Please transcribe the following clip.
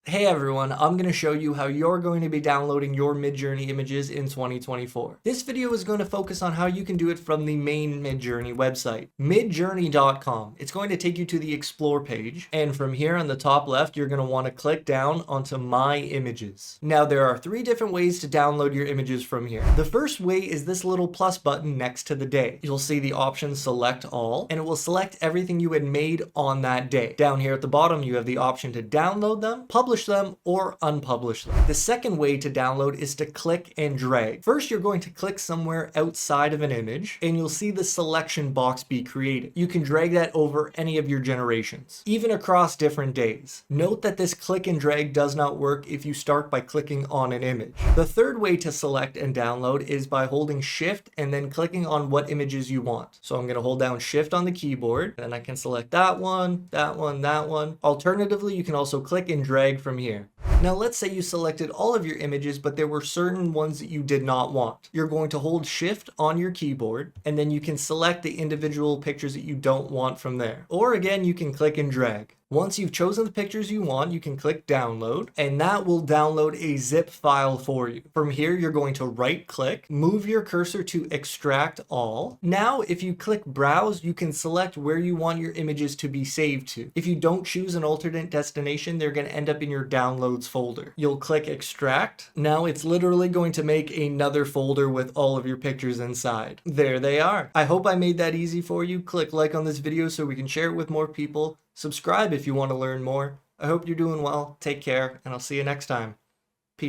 Hey everyone, I'm going to show you how you're going to be downloading your Midjourney images in 2024. This video is going to focus on how you can do it from the main Midjourney website, midjourney.com. It's going to take you to the Explore page, and from here on the top left, you're going to want to click down onto My Images. Now, there are three different ways to download your images from here. The first way is this little plus button next to the day. You'll see the option Select All, and it will select everything you had made on that day. Down here at the bottom, you have the option to download them, publish them, or unpublish them. The second way to download is to click and drag. First, you're going to click somewhere outside of an image, and you'll see the selection box be created. You can drag that over any of your generations, even across different days. Note that this click and drag does not work if you start by clicking on an image. The third way to select and download is by holding Shift and then clicking on what images you want. So I'm going to hold down Shift on the keyboard, and I can select that one, that one, that one. Alternatively, you can also click and drag from here. Now let's say you selected all of your images, but there were certain ones that you did not want. You're going to hold Shift on your keyboard, and then you can select the individual pictures that you don't want from there. Or again, you can click and drag. Once you've chosen the pictures you want, you can click download, and that will download a zip file for you. From here, you're going to right click, move your cursor to extract all. Now, if you click browse, you can select where you want your images to be saved to. If you don't choose an alternate destination, they're going to end up in your downloads folder. You'll click extract. Now it's literally going to make another folder with all of your pictures inside. There they are. I hope I made that easy for you. Click like on this video so we can share it with more people. Subscribe if you want to learn more. I hope you're doing well. Take care, and I'll see you next time.